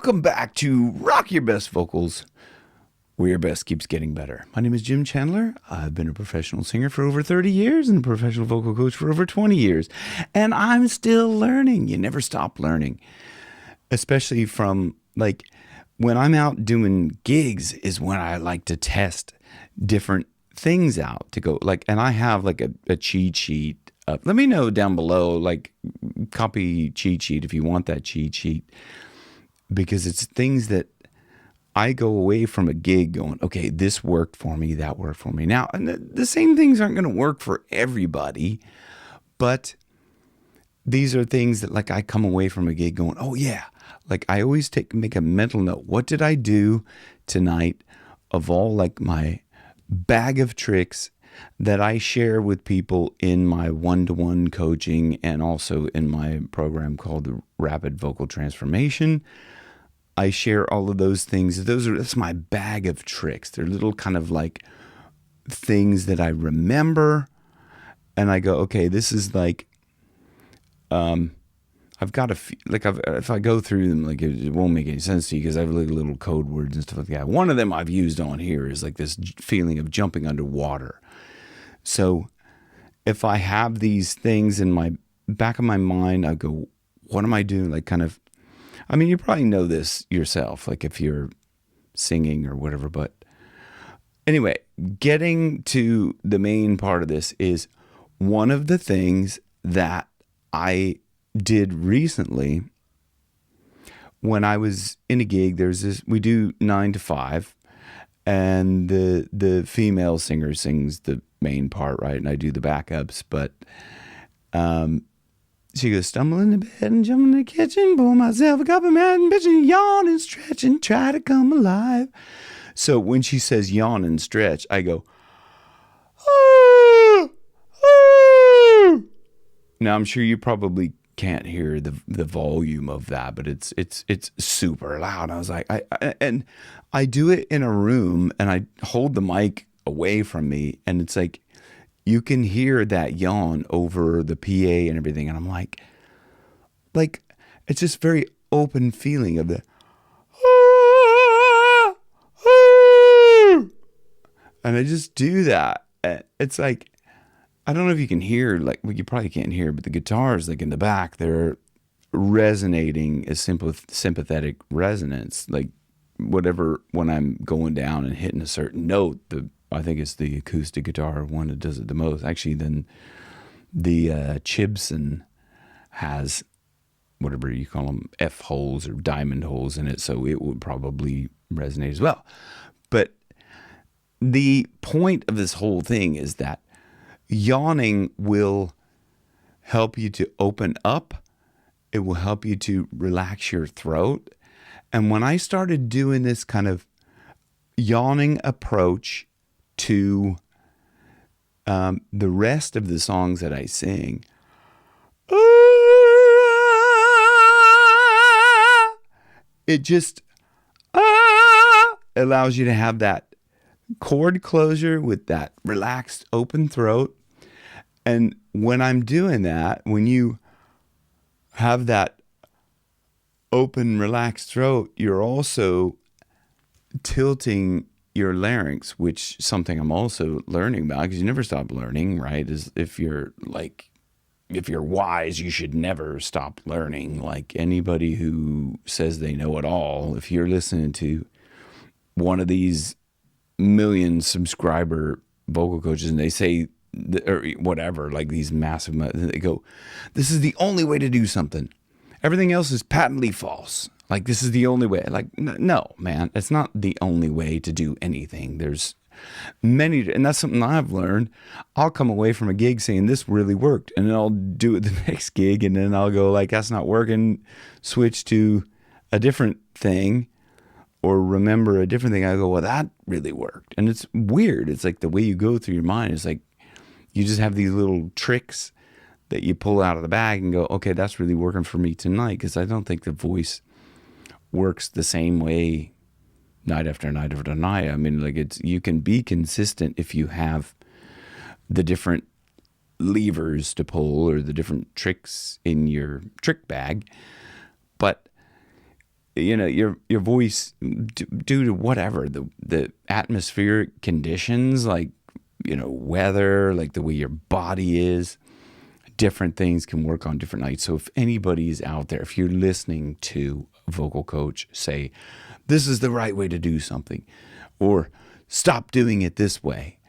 Welcome back to Rock Your Best Vocals, where your best keeps getting better. My name is Jim Chandler. I've been a professional singer for over 30 years and a professional vocal coach for over 20 years. And I'm still learning. You never stop learning. Especially from, like, when I'm out doing gigs is when I like to test different things out to go, like, and I have like a cheat sheet. Let me know down below, like, copy cheat sheet if you want that cheat sheet, because it's things that I go away from a gig going, okay, this worked for me, that worked for me. Now, and the same things aren't going to work for everybody, but these are things that, like, I come away from a gig going, oh yeah, like, I always make a mental note. What did I do tonight of all, like, my bag of tricks that I share with people in my one-to-one coaching and also in my program called the Rapid Vocal Transformation. I share all of those things. That's my bag of tricks. They're little kind of like things that I remember, and I go, okay, this is like, I've got if I go through them, like, it won't make any sense to you because I have little code words and stuff like that. One of them I've used on here is like this feeling of jumping underwater. So if I have these things in my back of my mind, I go, what am I doing? Like, kind of, I mean, you probably know this yourself, like if you're singing or whatever. But anyway, getting to the main part of this is one of the things that I did recently when I was in a gig. There's this, we do 9 to 5, and the female singer sings the main part, right? And I do the backups, but she goes, stumble in the bed and jump in the kitchen, pour myself a cup of man, bitch, and yawn and stretch and try to come alive. So when she says yawn and stretch, I go, oh, oh. Now I'm sure you probably can't hear the volume of that, but it's super loud. I was like, I do it in a room and I hold the mic away from me, and it's like you can hear that yawn over the PA and everything, and I'm like it's just very open feeling of the and I just do that. It's like, I don't know if you can hear, like, well, you probably can't hear, but the guitars, like in the back, they're resonating a sympathetic resonance, like whatever, when I'm going down and hitting a certain note. I think it's the acoustic guitar one that does it the most. Actually, then the Chibson has whatever you call them, F holes or diamond holes in it, so it would probably resonate as well. But the point of this whole thing is that yawning will help you to open up. It will help you to relax your throat. And when I started doing this kind of yawning approach to the rest of the songs that I sing, it just allows you to have that chord closure with that relaxed open throat. And when I'm doing that, when you have that open relaxed throat, you're also tilting your larynx, which is something I'm also learning about, because you never stop learning, right? Is if you're wise, you should never stop learning. Like anybody who says they know it all, if you're listening to one of these million subscriber vocal coaches and they say, or whatever, like these massive, they go, this is the only way to do something. Everything else is patently false. Like, this is the only way. Like, no, man, it's not the only way to do anything. There's many, and that's something I've learned. I'll come away from a gig saying this really worked, and then I'll do it the next gig, and then I'll go like, that's not working, switch to a different thing, or remember a different thing. I go, well, that really worked. And it's weird. It's like the way you go through your mind is like, you just have these little tricks that you pull out of the bag and go, okay, that's really working for me tonight. Because I don't think the voice works the same way night after night after night. I mean, like, you can be consistent if you have the different levers to pull or the different tricks in your trick bag. But your voice, due to whatever the atmospheric conditions, like, weather, like the way your body is, different things can work on different nights. So if anybody is out there, if you're listening to a vocal coach say, this is the right way to do something, or stop doing it this way,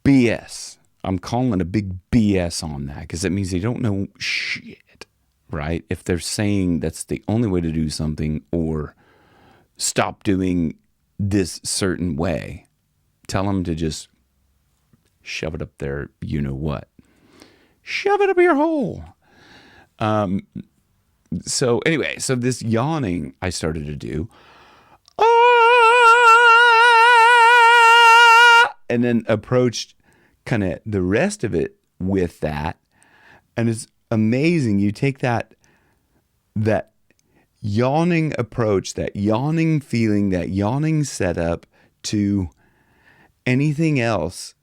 BS. I'm calling a big BS on that, because that means they don't know shit, right? If they're saying that's the only way to do something, or stop doing this certain way, tell them to just shove it up there, shove it up your hole. So anyway, so this yawning I started to do, and then approached kind of the rest of it with that. And it's amazing. You take that yawning approach, that yawning feeling, that yawning setup to anything else,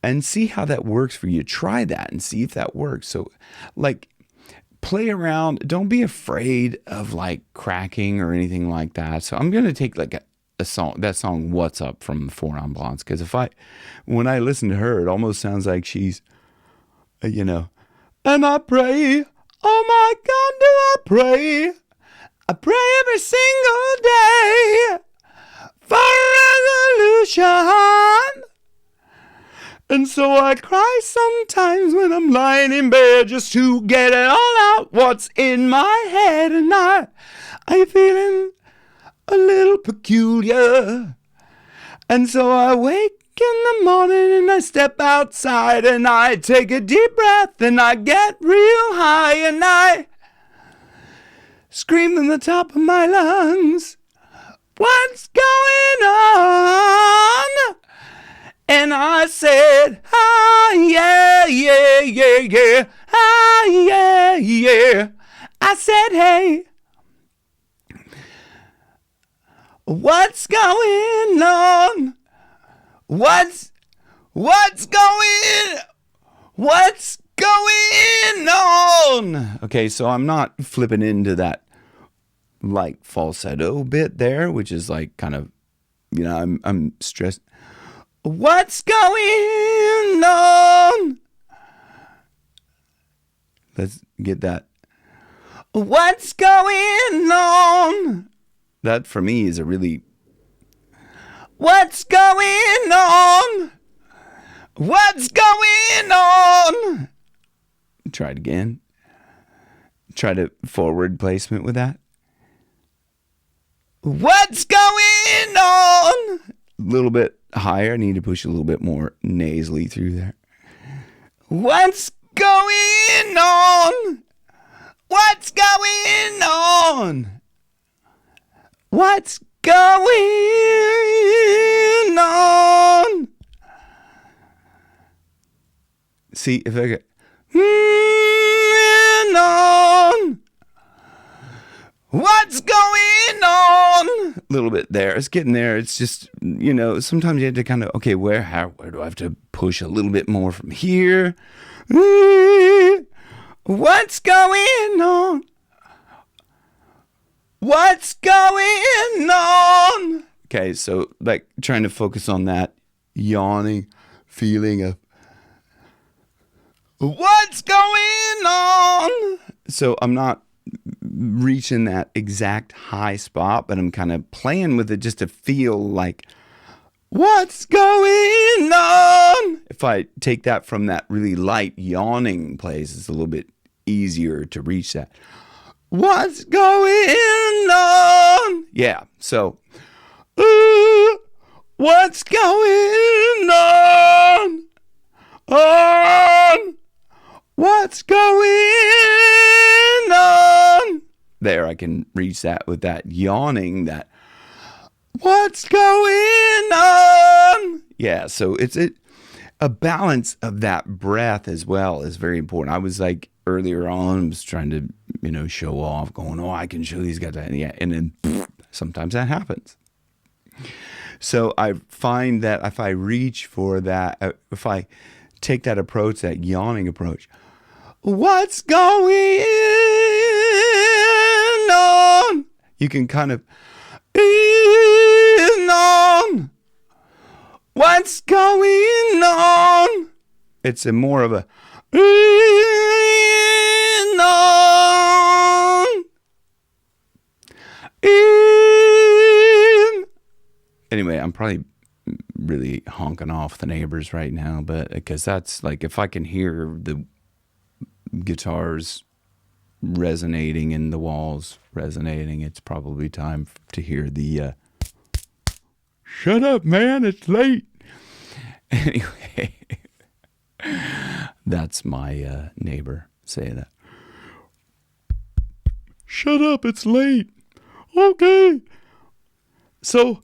and see how that works for you. Try that and see if that works. So, like, play around. Don't be afraid of like cracking or anything like that. So I'm going to take like a song, that song What's Up from the Four Non Blondes, because when I listen to her, it almost sounds like she's, and I pray, oh my God, do I pray every single day for resolution. And so I cry sometimes when I'm lying in bed, just to get it all out, what's in my head. And I'm feeling a little peculiar. And so I wake in the morning and I step outside and I take a deep breath and I get real high and I scream in the top of my lungs, what's going on? And I said, ah, yeah, yeah, yeah, yeah, ah, yeah, yeah. I said, hey, what's going on? What's going on? Okay, so I'm not flipping into that like falsetto bit there, which is like kind of, I'm stressed. What's going on? Let's get that. What's going on? That for me is a really. What's going on? What's going on? Try it again. Try to forward placement with that. What's going on? A little bit higher. I need to push a little bit more nasally through there. What's going on? What's going on? What's going on? See if I get on. What's going on? A little bit there. It's getting there. It's just, sometimes you have to kind of, okay, where do I have to push a little bit more from here? What's going on? What's going on? Okay, so like trying to focus on that yawning feeling of what's going on? So I'm not reaching that exact high spot, but I'm kind of playing with it just to feel like what's going on. If I take that from that really light yawning place, it's a little bit easier to reach that. What's going on? Yeah, so what's going on? What's going on? There, I can reach that with that yawning, that what's going on? Yeah, so it's a balance of that breath as well is very important. I was like earlier on, I was trying to, show off, going, I can show these guys that. Yeah, and then sometimes that happens. So I find that if I reach for that, if I take that approach, that yawning approach, what's going on? you can kind of in on. What's going on? It's a more of a in on. In. Anyway, I'm probably really honking off the neighbors right now, but because that's like, if I can hear the guitars resonating in the walls resonating, it's probably time to hear the shut up, man, it's late. Anyway, that's my neighbor saying that. Shut up, it's late. Okay. So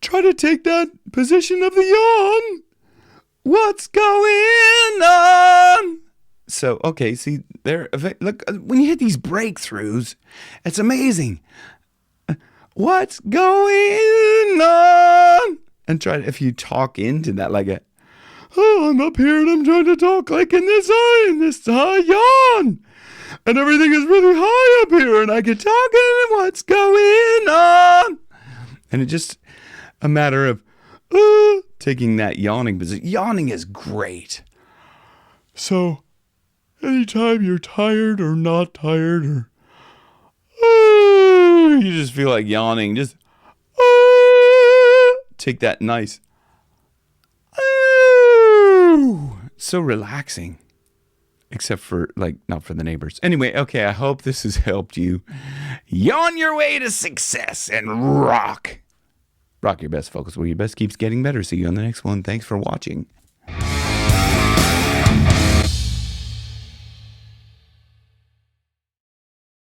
try to take that position of the yawn. What's going on? So, okay, see, there. Look, when you hit these breakthroughs, it's amazing. What's going on? And try to, if you talk into that like a, oh, I'm up here and I'm trying to talk like in this high yawn. And everything is really high up here and I get talking and what's going on? And it's just a matter of taking that yawning position. Yawning is great. So, anytime you're tired or not tired or you just feel like yawning, just take that nice. So relaxing. Except for, like, not for the neighbors. Anyway, okay, I hope this has helped you yawn your way to success and rock. Rock your best, folks, where your best keeps getting better. See you on the next one. Thanks for watching.